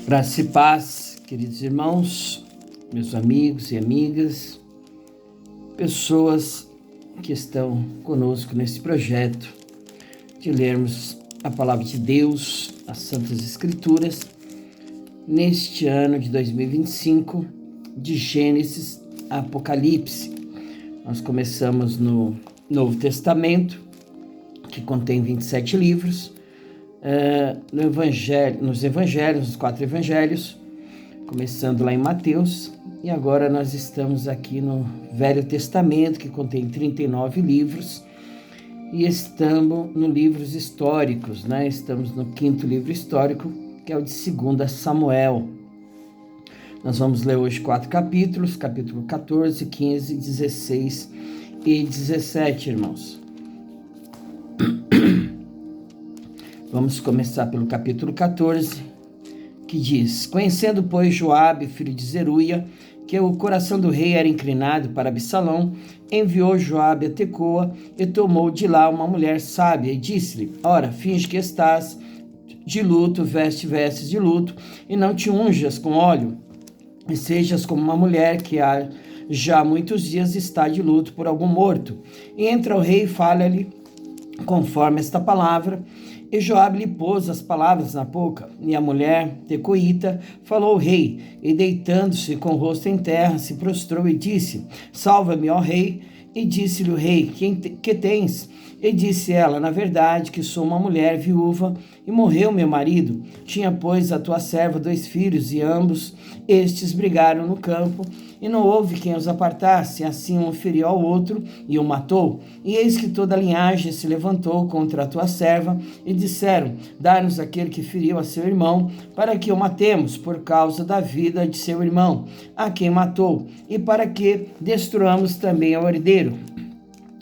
Graça e paz, queridos irmãos, meus amigos e amigas, pessoas que estão conosco nesse projeto de lermos a Palavra de Deus, as Santas Escrituras, neste ano de 2025, de Gênesis a Apocalipse. Nós começamos no Novo Testamento, que contém 27 livros, nos 4 evangelhos, começando lá em Mateus, e agora nós estamos aqui no Velho Testamento, que contém 39 livros, e estamos nos livros históricos, né? Estamos no 5º livro histórico, que é o de 2 Samuel. Nós vamos ler hoje 4 capítulos, capítulo 14, 15, 16 e 17, irmãos. Vamos começar pelo capítulo 14, que diz: Conhecendo, pois, Joabe, filho de Zeruia, que o coração do rei era inclinado para Absalão, enviou Joabe a Tecoa e tomou de lá uma mulher sábia e disse-lhe: Ora, finge que estás de luto, veste vestes de luto, e não te unjas com óleo, e sejas como uma mulher que há já muitos dias está de luto por algum morto. E entra o rei e fala-lhe conforme esta palavra. E Joabe lhe pôs as palavras na boca, e a mulher tecoíta falou ao rei, e deitando-se com o rosto em terra, se prostrou e disse: Salva-me, ó rei. E disse-lhe o rei: que tens? E disse ela: Na verdade que sou uma mulher viúva, e morreu meu marido. Tinha, pois, a tua serva 2 filhos, e ambos estes brigaram no campo, e não houve quem os apartasse. Assim um feriu ao outro e o matou. E eis que toda a linhagem se levantou contra a tua serva, e disseram: Dá-nos aquele que feriu a seu irmão, para que o matemos por causa da vida de seu irmão, a quem matou, e para que destruamos também ao herdeiro.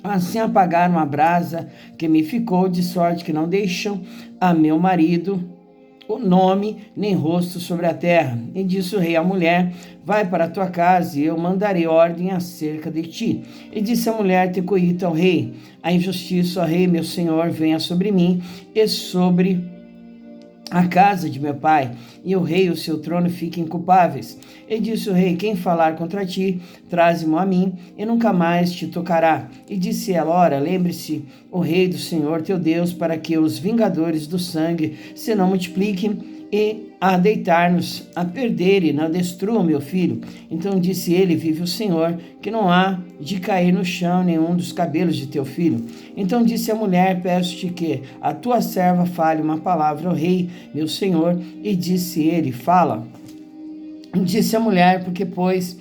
Assim apagaram a brasa que me ficou, de sorte que não deixam a meu marido o nome nem rosto sobre a terra. E disse o rei à mulher: Vai para a tua casa, e eu mandarei ordem acerca de ti. E disse a mulher tecoíta ao rei: A injustiça, ó rei, meu senhor, venha sobre mim e sobre a casa de meu pai, e o rei e o seu trono fiquem culpáveis. E disse o rei: Quem falar contra ti, traze-mo a mim, e nunca mais te tocará. E disse ela: Ora, lembre-se o rei do Senhor teu Deus, para que os vingadores do sangue se não multipliquem, e a deitar-nos a perder, e não destruam meu filho. Então disse ele: Vive o Senhor, que não há de cair no chão nenhum dos cabelos de teu filho. Então disse a mulher: Peço-te que a tua serva fale uma palavra ao rei, meu senhor. E disse ele: Fala. Disse a mulher: Porque, pois,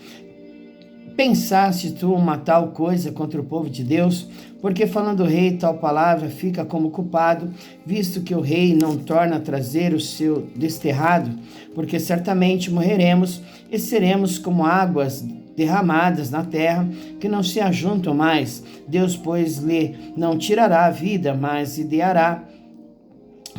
pensaste tu uma tal coisa contra o povo de Deus? Porque falando o rei tal palavra, fica como culpado, visto que o rei não torna a trazer o seu desterrado, porque certamente morreremos e seremos como águas derramadas na terra, que não se ajuntam mais. Deus, pois, lhe não tirará a vida, mas lhe dará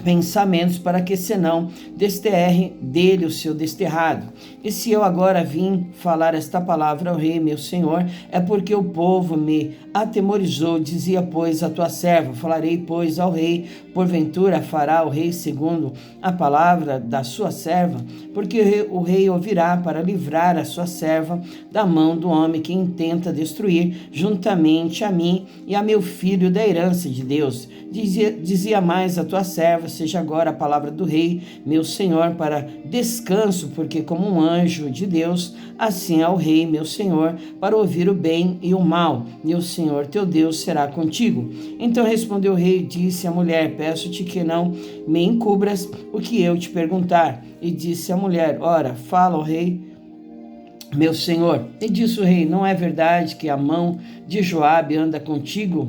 pensamentos para que senão desterre dele o seu desterrado. E se eu agora vim falar esta palavra ao rei, meu senhor, é porque o povo me atemorizou. Dizia, pois, a tua serva: Falarei, pois, ao rei, porventura fará o rei segundo a palavra da sua serva? Porque o rei ouvirá para livrar a sua serva da mão do homem que intenta destruir juntamente a mim e a meu filho da herança de Deus. Dizia mais a tua serva: Seja agora a palavra do rei, meu senhor, para descanso, porque como um anjo de Deus, assim é o rei, meu senhor, para ouvir o bem e o mal, e o Senhor teu Deus será contigo. Então respondeu o rei e disse à mulher: Peço-te que não me encubras o que eu te perguntar. E disse a mulher: Ora, fala ao rei, meu senhor. E disse o rei: Não é verdade que a mão de Joabe anda contigo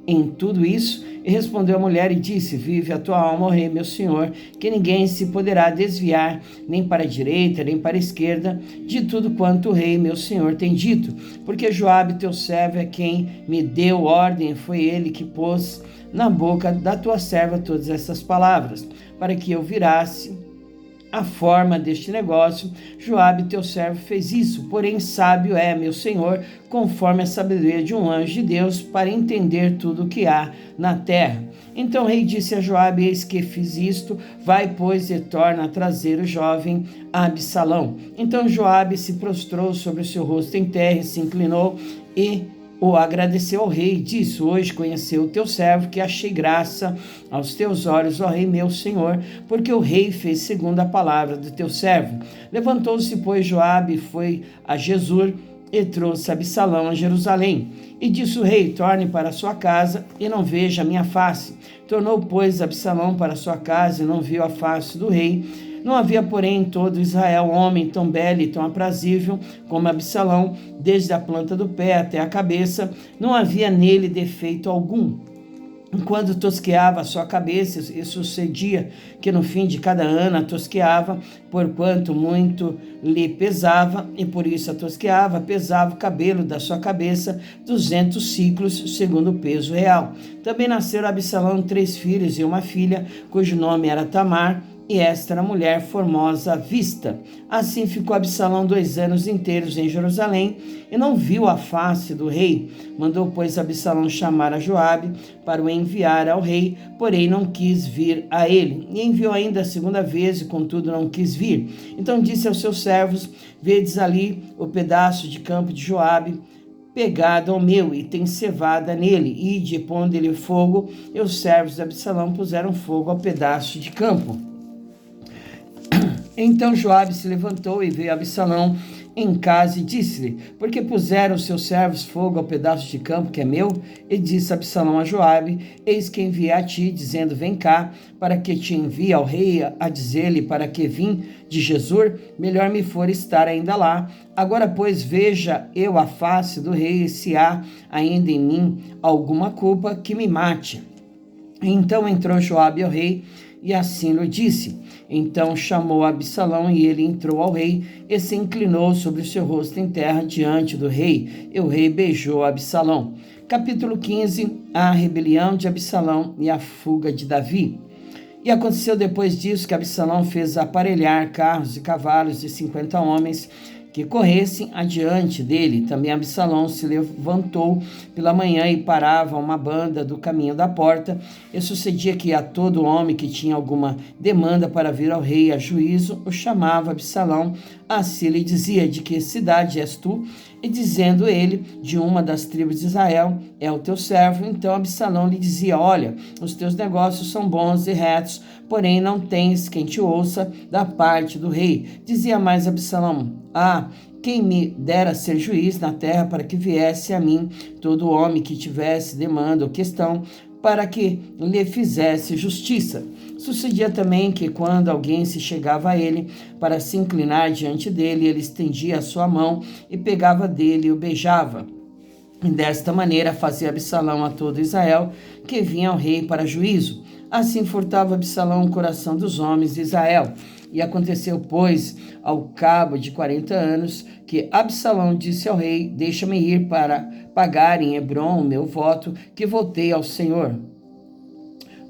em tudo isso? E respondeu a mulher e disse: Vive a tua alma, ó rei, meu senhor, que ninguém se poderá desviar, nem para a direita, nem para a esquerda, de tudo quanto o rei, meu senhor, tem dito. Porque Joabe, teu servo, é quem me deu ordem, foi ele que pôs na boca da tua serva todas essas palavras, para que eu virasse a forma deste negócio. Joabe, teu servo, fez isso, porém sábio é, meu senhor, conforme a sabedoria de um anjo de Deus, para entender tudo o que há na terra. Então o rei disse a Joabe: eis que fiz isto, vai, pois, e torna a trazer o jovem Absalão. Então Joabe se prostrou sobre o seu rosto em terra e se inclinou e o agradeceu ao rei, disse: hoje conheceu o teu servo, que achei graça aos teus olhos, ó rei meu senhor, porque o rei fez segundo a palavra do teu servo. Levantou-se, pois, Joabe e foi a Jesur e trouxe Absalão a Jerusalém. E disse o rei: torne para sua casa e não veja a minha face. Tornou, pois, Absalão para sua casa e não viu a face do rei. Não havia, porém, em todo Israel homem tão belo e tão aprazível como Absalão, desde a planta do pé até a cabeça, não havia nele defeito algum. Enquanto tosqueava a sua cabeça, e sucedia que no fim de cada ano a tosqueava, porquanto muito lhe pesava, e por isso a tosqueava, pesava o cabelo da sua cabeça 200 ciclos, segundo o peso real. Também nasceram a Absalão 3 filhos e uma filha, cujo nome era Tamar, e esta era mulher formosa à vista. Assim ficou Absalão 2 anos inteiros em Jerusalém, e não viu a face do rei. Mandou, pois, Absalão chamar a Joabe para o enviar ao rei, porém não quis vir a ele. E enviou ainda a segunda vez, e contudo não quis vir. Então disse aos seus servos: vedes ali o pedaço de campo de Joabe, pegado ao meu, e tem cevada nele. Ide e pondo-lhe fogo. E os servos de Absalão puseram fogo ao pedaço de campo. Então Joabe se levantou e veio a Absalão em casa e disse-lhe: por que puseram os seus servos fogo ao pedaço de campo que é meu? E disse Absalão a Joabe: eis que enviei a ti, dizendo: vem cá, para que te envie ao rei, a dizer-lhe para que vim de Jesur, melhor me for estar ainda lá. Agora, pois, veja eu a face do rei, e se há ainda em mim alguma culpa, que me mate. Então entrou Joabe ao rei, e assim lhe disse. Então chamou Absalão, e ele entrou ao rei, e se inclinou sobre o seu rosto em terra diante do rei, e o rei beijou Absalão. Capítulo 15. A rebelião de Absalão e a fuga de Davi. E aconteceu depois disso que Absalão fez aparelhar carros e cavalos de 50 homens, que corressem adiante dele. Também Absalão se levantou pela manhã e parava uma banda do caminho da porta. E sucedia que a todo homem que tinha alguma demanda para vir ao rei a juízo, o chamava Absalão. Assim lhe dizia: de que cidade és tu? E dizendo ele: de uma das tribos de Israel, é o teu servo. Então Absalão lhe dizia: olha, os teus negócios são bons e retos, porém não tens quem te ouça da parte do rei. Dizia mais Absalão: ah, quem me dera ser juiz na terra, para que viesse a mim todo homem que tivesse demanda ou questão, para que lhe fizesse justiça. Sucedia também que, quando alguém se chegava a ele para se inclinar diante dele, ele estendia a sua mão e pegava dele e o beijava. E desta maneira fazia Absalão a todo Israel que vinha ao rei para juízo. Assim furtava Absalão o coração dos homens de Israel. E aconteceu, pois, ao cabo de 40 anos, que Absalão disse ao rei: deixa-me ir para pagar em Hebrom o meu voto, que voltei ao Senhor.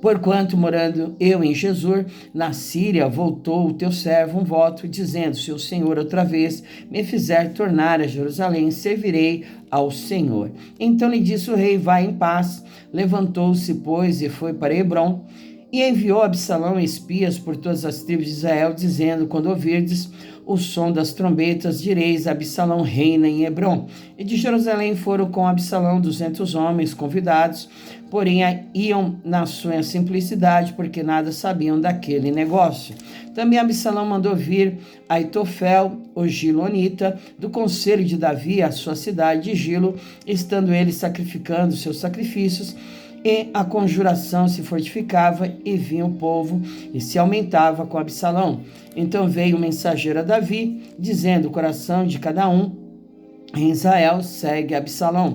Porquanto, morando eu em Jesur, na Síria, voltou o teu servo um voto, dizendo: se o Senhor outra vez me fizer tornar a Jerusalém, servirei ao Senhor. Então lhe disse o rei: vai em paz. Levantou-se, pois, e foi para Hebrom. E enviou Absalão espias por todas as tribos de Israel, dizendo: quando ouvirdes o som das trombetas, direis: Absalão reina em Hebrom. E de Jerusalém foram com Absalão 200 homens convidados, porém iam na sua simplicidade, porque nada sabiam daquele negócio. Também Absalão mandou vir Aitofel, o Gilonita, do conselho de Davi, à sua cidade de Gilo, estando ele sacrificando seus sacrifícios, e a conjuração se fortificava, e vinha o povo e se aumentava com Absalão. Então veio o mensageiro a Davi, dizendo: o coração de cada um em Israel segue Absalão.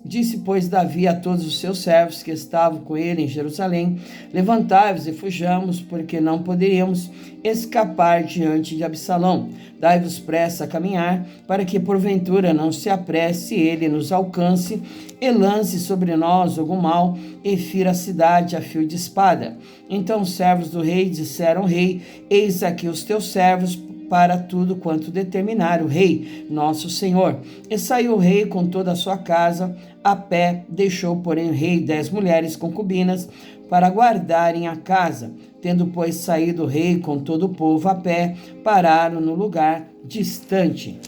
Disse, pois, Davi a todos os seus servos que estavam com ele em Jerusalém: levantai-vos e fujamos, porque não poderíamos escapar diante de Absalão. Dai-vos pressa a caminhar, para que porventura não se apresse ele nos alcance, e lance sobre nós algum mal, e fira a cidade a fio de espada. Então os servos do rei disseram ao rei: eis aqui os teus servos, para tudo quanto determinar o rei, nosso senhor. E saiu o rei com toda a sua casa a pé, deixou, porém, o rei 10 mulheres concubinas para guardarem a casa. Tendo, pois, saído o rei com todo o povo a pé, pararam no lugar distante.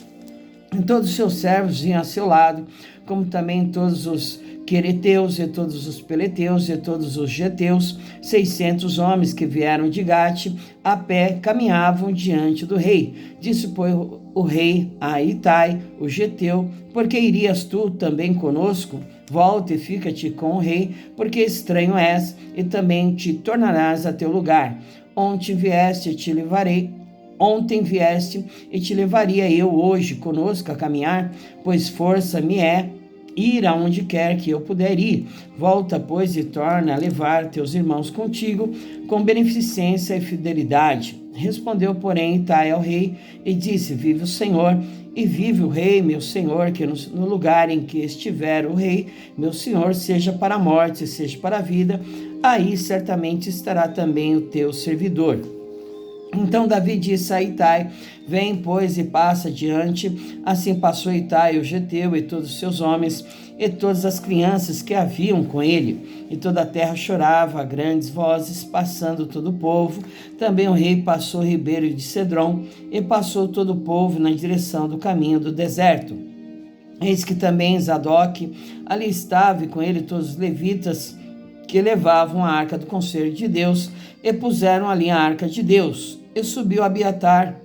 E todos os seus servos vinham a seu lado, como também todos os quereteus e todos os peleteus e todos os geteus, 600 homens que vieram de Gate, a pé caminhavam diante do rei. Disse, pois, o rei a Itai, o geteu: por que irias tu também conosco? Volta e fica-te com o rei, porque estranho és, e também te tornarás a teu lugar. Ontem vieste e te levaria eu hoje conosco a caminhar, pois força me é ir aonde quer que eu puder ir. Volta, pois, e torna a levar teus irmãos contigo com beneficência e fidelidade. Respondeu, porém, Itai ao rei e disse: vive o Senhor e vive o rei, meu senhor, que no lugar em que estiver o rei, meu senhor, seja para a morte, seja para a vida, aí certamente estará também o teu servidor. Então Davi disse a Itai: vem, pois, e passa adiante. Assim passou Itai, o geteu, e todos os seus homens, e todas as crianças que haviam com ele. E toda a terra chorava a grandes vozes, passando todo o povo. Também o rei passou o ribeiro de Cedron, e passou todo o povo na direção do caminho do deserto. Eis que também Zadok ali estava, e com ele todos os levitas que levavam a arca do conselho de Deus, e puseram ali a arca de Deus. E subiu Abiatar,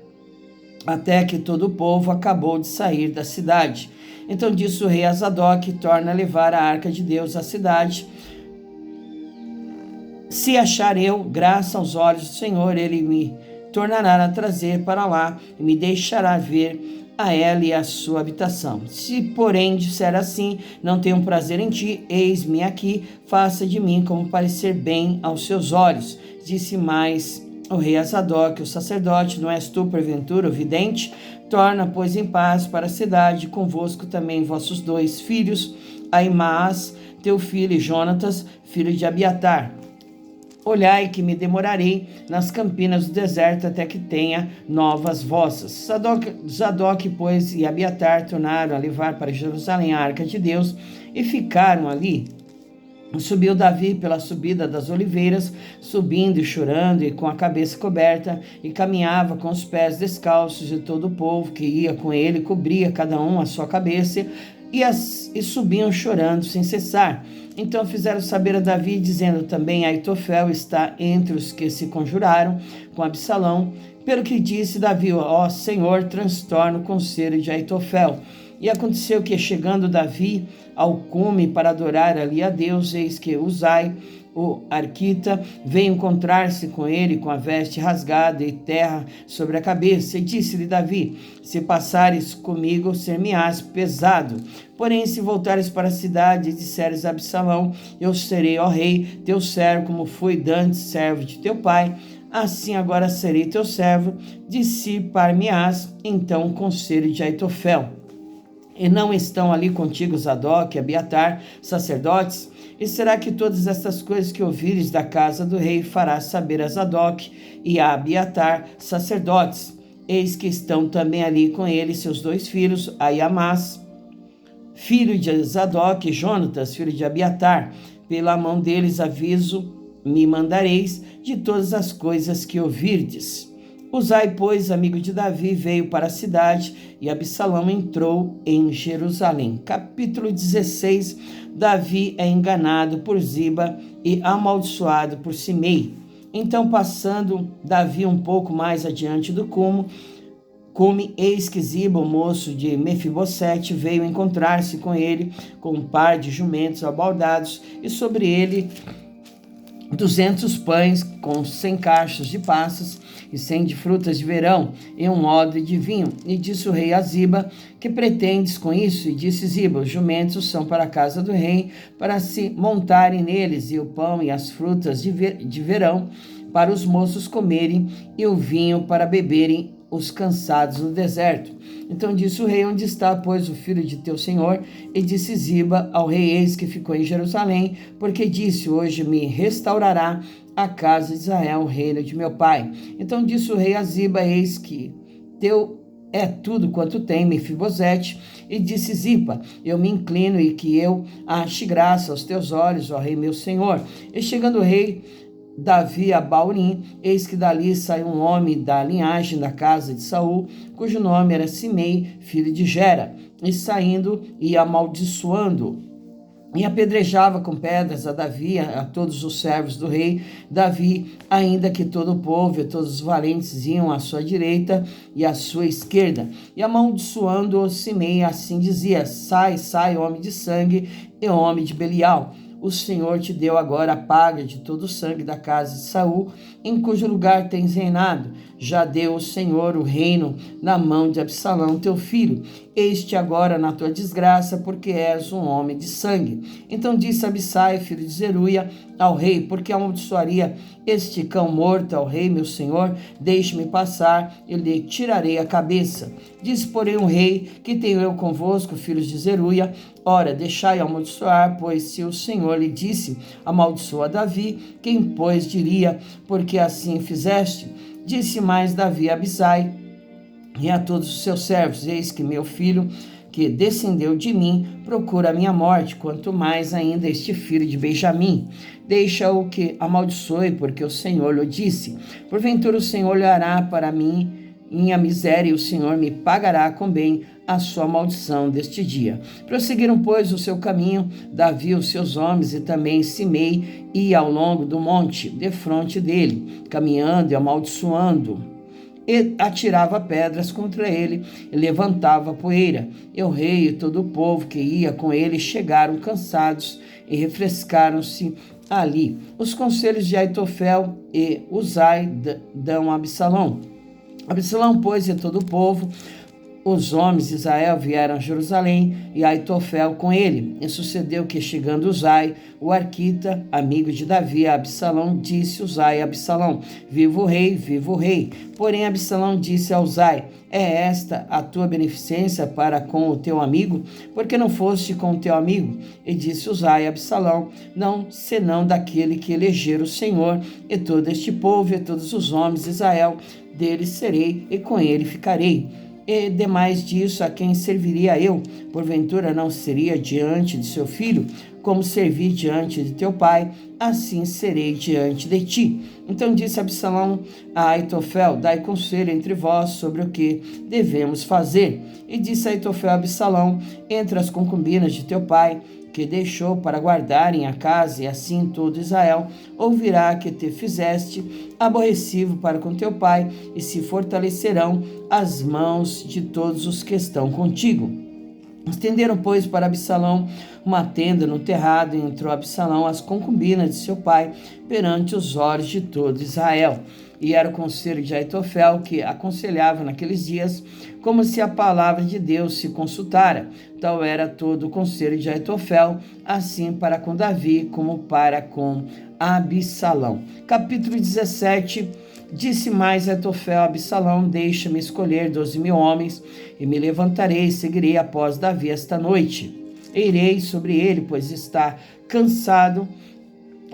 até que todo o povo acabou de sair da cidade. Então disse o rei a Zadok: torna a levar a arca de Deus à cidade. Se achar eu graça aos olhos do Senhor, ele me tornará a trazer para lá, e me deixará ver a ela e a sua habitação. Se, porém, disser assim: não tenho prazer em ti, eis-me aqui, faça de mim como parecer bem aos seus olhos. Disse mais o rei a Zadok, o sacerdote: não és tu, porventura, o vidente? Torna, pois, em paz para a cidade, convosco também vossos 2 filhos, Ahimaas, teu filho, e Jonatas, filho de Abiatar. Olhai que me demorarei nas campinas do deserto até que tenha novas vozes. Zadok, pois, e Abiatar tornaram a levar para Jerusalém a arca de Deus e ficaram ali. Subiu Davi pela subida das oliveiras, subindo e chorando e com a cabeça coberta, e caminhava com os pés descalços, e todo o povo que ia com ele cobria cada um a sua cabeça, e subiam chorando sem cessar. Então fizeram saber a Davi, dizendo também: Aitofel está entre os que se conjuraram com Absalão. Pelo que disse Davi: ó Senhor, transtorna o conselho de Aitofel. E aconteceu que, chegando Davi ao cume para adorar ali a Deus, eis que Uzai, o arquita, veio encontrar-se com ele com a veste rasgada e terra sobre a cabeça. E disse-lhe Davi: se passares comigo, ser-me-ás pesado. Porém, se voltares para a cidade e disseres a Absalão: eu serei, ó rei, teu servo, como fui dantes servo de teu pai, assim agora serei teu servo, dissipar-me-ás então o conselho de Aitofel. E não estão ali contigo Zadok e Abiatar, sacerdotes? E será que todas estas coisas que ouvires da casa do rei farás saber a Zadok e a Abiatar, sacerdotes? Eis que estão também ali com ele seus 2 filhos, Ahimaas, filho de Zadok, e Jonatas, filho de Abiatar. Pela mão deles aviso me mandareis de todas as coisas que ouvirdes. Uzai, pois, amigo de Davi, veio para a cidade, e Absalão entrou em Jerusalém. Capítulo 16. Davi é enganado por Ziba e amaldiçoado por Simei. Então, passando Davi um pouco mais adiante do cume, eis que Ziba, o moço de Mefibosete, veio encontrar-se com ele, com um par de jumentos abaldados, e sobre ele 200 pães com 100 cachos de passas e 100 de frutas de verão e um odre de vinho. E disse o rei a Ziba: que pretendes com isso? E disse Ziba: os jumentos são para a casa do rei, para se montarem neles, e o pão e as frutas de verão para os moços comerem, e o vinho para beberem os cansados no deserto. Então disse o rei: onde está, pois, o filho de teu senhor? E disse Ziba ao rei: eis que ficou em Jerusalém, porque disse: hoje me restaurará a casa de Israel, o reino de meu pai. Então disse o rei a Ziba: eis que teu é tudo quanto tem Mefibosete. E disse Zipa: eu me inclino e que eu ache graça aos teus olhos, ó rei meu senhor. E chegando o rei Davi a Baurim, eis que dali saiu um homem da linhagem da casa de Saul, cujo nome era Simei, filho de Gera, e saindo e amaldiçoando e apedrejava com pedras a Davi, a todos os servos do rei Davi, ainda que todo o povo e todos os valentes iam à sua direita e à sua esquerda. E amaldiçoando-o Simei, assim dizia: sai, sai, homem de sangue e homem de Belial. O Senhor te deu agora a paga de todo o sangue da casa de Saul, em cujo lugar tens reinado. Já deu o Senhor o reino na mão de Absalão, teu filho. Eis-te agora na tua desgraça, porque és um homem de sangue. Então disse Abissai, filho de Zeruia, ao rei: porque amaldiçoaria este cão morto ao rei, meu senhor? Deixe-me passar, e lhe tirarei a cabeça. Disse, porém, o rei: que tenho eu convosco, filhos de Zeruia? Ora, deixai amaldiçoar, pois se o Senhor lhe disse: amaldiçoa Davi, quem, pois, diria: porque assim fizeste? Disse mais Davi a Abissai e a todos os seus servos: eis que meu filho, que descendeu de mim, procura a minha morte, quanto mais ainda este filho de Benjamim. Deixa-o que amaldiçoe, porque o Senhor lhe disse: porventura o Senhor olhará para mim minha miséria, e o Senhor me pagará com bem a sua maldição deste dia. Prosseguiram, pois, o seu caminho, Davi, os seus homens, e também Simei ia ao longo do monte, defronte dele, caminhando e amaldiçoando, e atirava pedras contra ele, e levantava poeira. E o rei e todo o povo que ia com ele chegaram cansados e refrescaram-se ali. Os conselhos de Aitofel e Uzai dão a Absalão. Absalão, pois, e todo o povo, os homens de Israel, vieram a Jerusalém, e Aitofel com ele. E sucedeu que, chegando Uzai, o arquita, amigo de Davi, a Absalão, disse Uzai a Absalão: viva o rei, viva o rei. Porém Absalão disse a Uzai: é esta a tua beneficência para com o teu amigo? Porque não foste com o teu amigo? E disse Uzai a Absalão: não, senão daquele que eleger o Senhor, e todo este povo e todos os homens de Israel, dele serei e com ele ficarei. E demais disso, a quem serviria eu? Porventura não seria diante de seu filho? Como servi diante de teu pai, assim serei diante de ti. Então disse Absalão a Aitofel: dai conselho entre vós sobre o que devemos fazer. E disse Aitofel a Absalão: entre as concubinas de teu pai, que deixou para guardarem a casa, e assim todo Israel ouvirá que te fizeste aborrecivo para com teu pai, e se fortalecerão as mãos de todos os que estão contigo. Estenderam, pois, para Absalão uma tenda no terrado, e entrou Absalão as concubinas de seu pai perante os olhos de todo Israel. E era o conselho de Aitofel, que aconselhava naqueles dias, como se a palavra de Deus se consultara. Tal era todo o conselho de Aitofel, assim para com Davi, como para com Absalão. Capítulo 17. Disse mais Aitofel a Absalão: deixa-me escolher 12.000 homens, e me levantarei e seguirei após Davi esta noite. E irei sobre ele, pois está cansado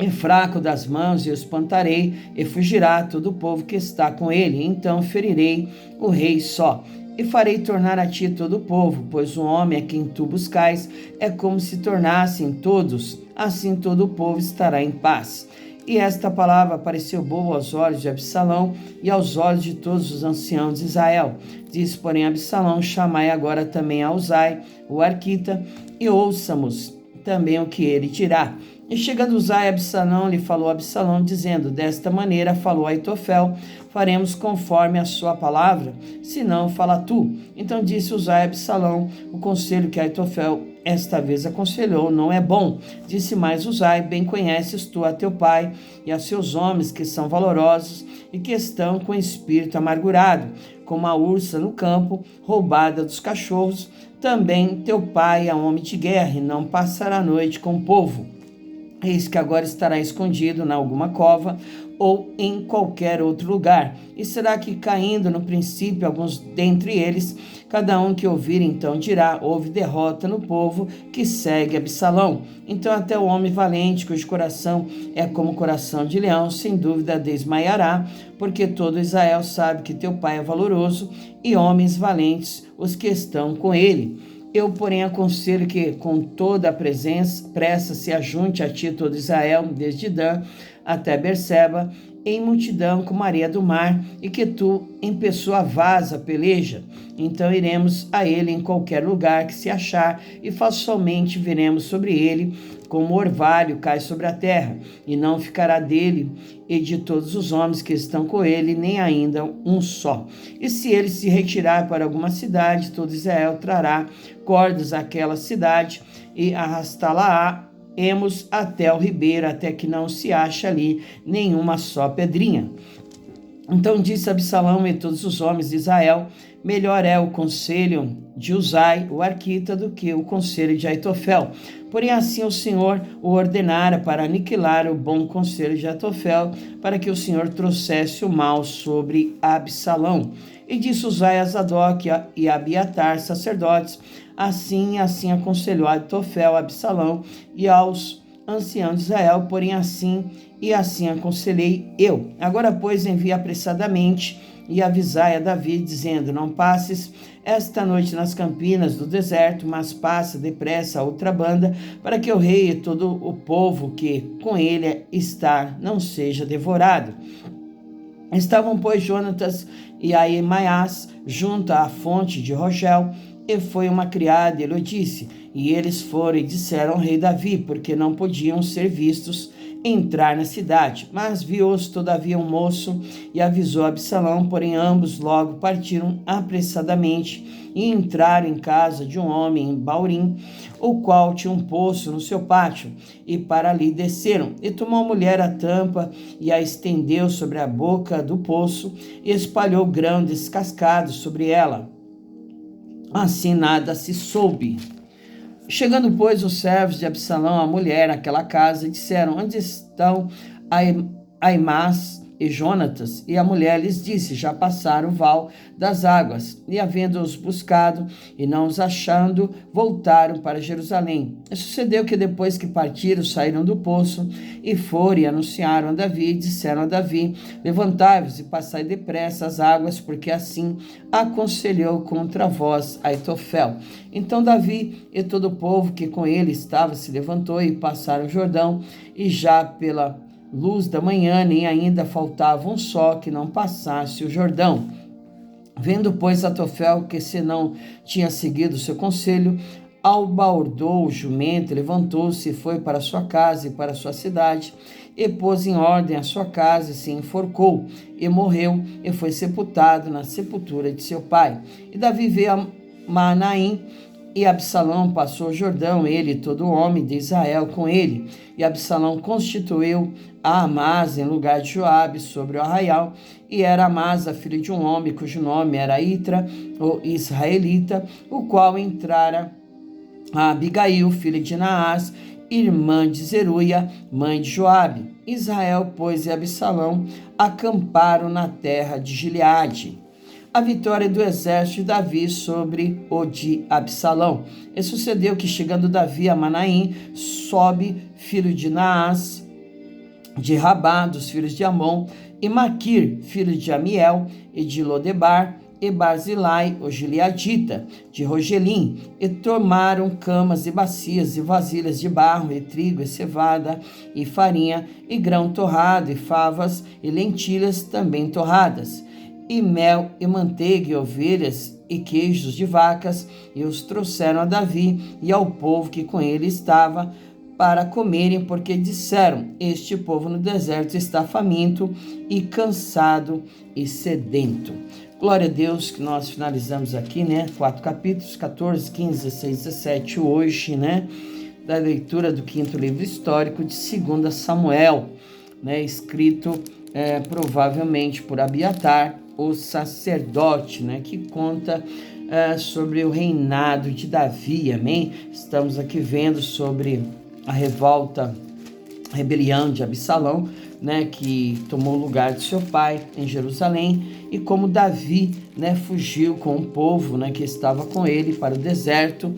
e fraco das mãos, e o espantarei, e fugirá todo o povo que está com ele. Então ferirei o rei só, e farei tornar a ti todo o povo, pois o homem a quem tu buscais é como se tornassem todos, assim todo o povo estará em paz. E esta palavra pareceu boa aos olhos de Absalão e aos olhos de todos os anciãos de Israel. Disse, porém, Absalão: chamai agora também a Uzai, o arquita, e ouçamos também o que ele dirá. E chegando Uzai a Absalão, lhe falou Absalão, dizendo: desta maneira falou Aitofel: faremos conforme a sua palavra, se não, fala tu. Então disse Uzai a Absalão: o conselho que Aitofel esta vez aconselhou não é bom. Disse mais Uzai: bem conheces tu a teu pai e a seus homens, que são valorosos e que estão com espírito amargurado, como a ursa no campo, roubada dos cachorros. Também teu pai é um homem de guerra, e não passará a noite com o povo. Eis que agora estará escondido na alguma cova, ou em qualquer outro lugar. E será que, caindo no princípio alguns dentre eles, cada um que ouvir então dirá: houve derrota no povo que segue Absalão. Então até o homem valente, cujo coração é como o coração de leão, sem dúvida desmaiará, porque todo Israel sabe que teu pai é valoroso, e homens valentes os que estão com ele. Eu, porém, aconselho que com toda a pressa se ajunte a ti todo Israel, desde Dan até Berseba, em multidão como a areia do mar, e que tu em pessoa vás a peleja. Então iremos a ele em qualquer lugar que se achar, e facilmente viremos sobre ele, como orvalho cai sobre a terra, e não ficará dele e de todos os homens que estão com ele, nem ainda um só. E se ele se retirar para alguma cidade, todo Israel trará cordas àquela cidade e arrastá-la-emos até o ribeiro, até que não se ache ali nenhuma só pedrinha. Então disse Absalão e todos os homens de Israel: melhor é o conselho de Uzai, o arquita, do que o conselho de Aitofel. Porém assim o Senhor o ordenara para aniquilar o bom conselho de Aitofel, para que o Senhor trouxesse o mal sobre Absalão. E disse Uzai a Zadok e a Abiatar, sacerdotes: assim aconselhou Aitofel a Absalão e aos anciãos de Israel, porém assim aconselhei eu. Agora, pois, envia apressadamente e avisai a Davi, dizendo: não passes esta noite nas campinas do deserto, mas passa depressa a outra banda, para que o rei e todo o povo que com ele está não seja devorado. Estavam, pois, Jonatas e Aimaias junto à fonte de Rogel, e foi uma criada, ele disse, e eles foram e disseram ao rei Davi, porque não podiam ser vistos entrar na cidade. Mas viu-os todavia um moço e avisou Absalão, porém ambos logo partiram apressadamente e entraram em casa de um homem em Baurim, o qual tinha um poço no seu pátio, e para ali desceram. E tomou a mulher a tampa e a estendeu sobre a boca do poço e espalhou grão descascado sobre ela. Assim nada se soube. Chegando, pois, os servos de Absalão, a mulher, naquela casa, disseram: onde estão Aimás e Jonatas? E a mulher lhes disse: já passaram o val das águas. E havendo-os buscado e não os achando, voltaram para Jerusalém. E sucedeu que depois que partiram, saíram do poço e foram e anunciaram a Davi, e disseram a Davi: levantai-vos e passai depressa as águas, porque assim aconselhou contra vós Aitofel. Então Davi e todo o povo que com ele estava se levantou e passaram o Jordão, e já pela luz da manhã nem ainda faltava um só que não passasse o Jordão. Vendo, pois, Aitofel que se não tinha seguido o seu conselho, albardou o jumento, levantou-se e foi para sua casa e para sua cidade, e pôs em ordem a sua casa, e se enforcou, e morreu, e foi sepultado na sepultura de seu pai. E Davi veio a Manaim, e Absalão passou o Jordão, ele e todo homem de Israel com ele. E Absalão constituiu a Amasa em lugar de Joabe sobre o arraial, e era Amasa filho de um homem cujo nome era Itra, ou israelita, o qual entrara a Abigail, filha de Naás, irmã de Zeruia, mãe de Joabe. Israel, pois, e Absalão acamparam na terra de Gileade. A vitória do exército de Davi sobre o de Absalão. E sucedeu que, chegando Davi a Manaim, Sobe, filho de Naás, de Rabá, dos filhos de Amon, e Maquir, filho de Amiel, e de Lodebar, e Barzilai, o gileadita, de Rogelim, e tomaram camas e bacias e vasilhas de barro, e trigo, e cevada, e farinha, e grão torrado, e favas, e lentilhas também torradas, e mel, e manteiga, e ovelhas, e queijos de vacas, e os trouxeram a Davi e ao povo que com ele estava, para comerem, porque disseram: este povo no deserto está faminto e cansado e sedento. Glória a Deus, que nós finalizamos aqui, 4 capítulos, 14, 15, 16, 17, hoje, da leitura do 5º livro histórico de 2 Samuel, escrito provavelmente por Abiatar, o sacerdote, que conta sobre o reinado de Davi, amém? Estamos aqui vendo sobre a rebelião de Absalão, né, que tomou o lugar de seu pai em Jerusalém, e como Davi, né, fugiu com o povo, né, que estava com ele para o deserto,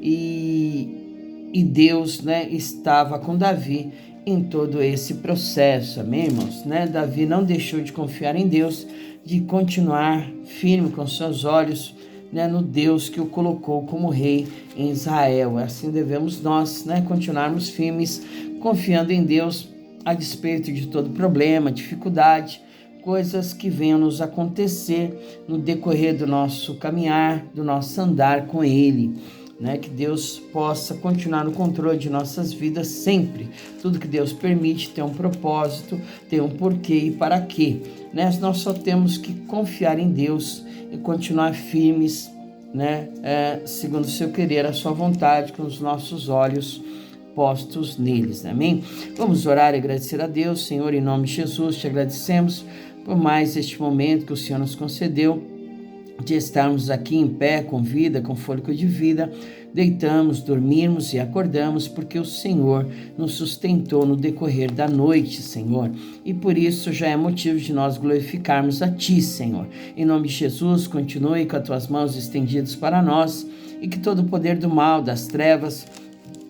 e Deus, né, estava com Davi em todo esse processo, amém, irmãos? Né? Davi não deixou de confiar em Deus, de continuar firme com seus olhos, né, no Deus que o colocou como rei em Israel. Assim devemos nós, né, continuarmos firmes, confiando em Deus, a despeito de todo problema, dificuldade, coisas que venham nos acontecer no decorrer do nosso caminhar, do nosso andar com Ele. Né, que Deus possa continuar no controle de nossas vidas sempre. Tudo que Deus permite tem um propósito, tem um porquê e para quê. Né? Nós só temos que confiar em Deus e continuar firmes, né, segundo o seu querer, a sua vontade, com os nossos olhos postos neles, amém? Vamos orar e agradecer a Deus. Senhor, em nome de Jesus, te agradecemos por mais este momento que o Senhor nos concedeu, de estarmos aqui em pé, com vida, com fôlego de vida, deitamos, dormimos e acordamos, porque o Senhor nos sustentou no decorrer da noite, Senhor, e por isso já é motivo de nós glorificarmos a Ti, Senhor. Em nome de Jesus, continue com as Tuas mãos estendidas para nós, e que todo o poder do mal, das trevas,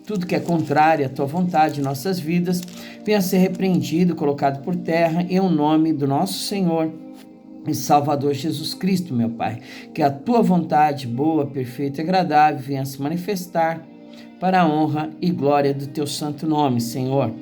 tudo que é contrário à Tua vontade em nossas vidas, venha a ser repreendido, colocado por terra, em nome do nosso Senhor e Salvador Jesus Cristo, meu Pai. Que a Tua vontade boa, perfeita e agradável venha se manifestar para a honra e glória do Teu santo nome, Senhor.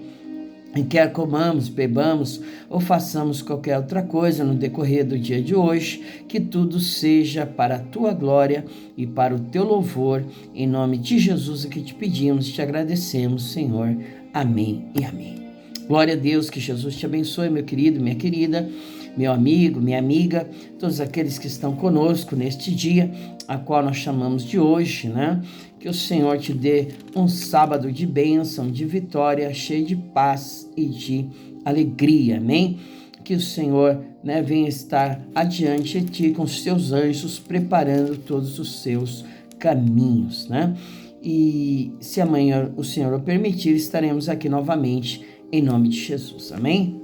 E quer comamos, bebamos ou façamos qualquer outra coisa no decorrer do dia de hoje, que tudo seja para a Tua glória e para o Teu louvor, em nome de Jesus é que te pedimos e te agradecemos, Senhor. Amém e amém. Glória a Deus, que Jesus te abençoe, meu querido, minha querida, meu amigo, minha amiga, todos aqueles que estão conosco neste dia, a qual nós chamamos de hoje, né? Que o Senhor te dê um sábado de bênção, de vitória, cheio de paz e de alegria, amém? Que o Senhor, né, venha estar adiante de ti com os seus anjos, preparando todos os seus caminhos, né? E se amanhã o Senhor o permitir, estaremos aqui novamente, em nome de Jesus, amém?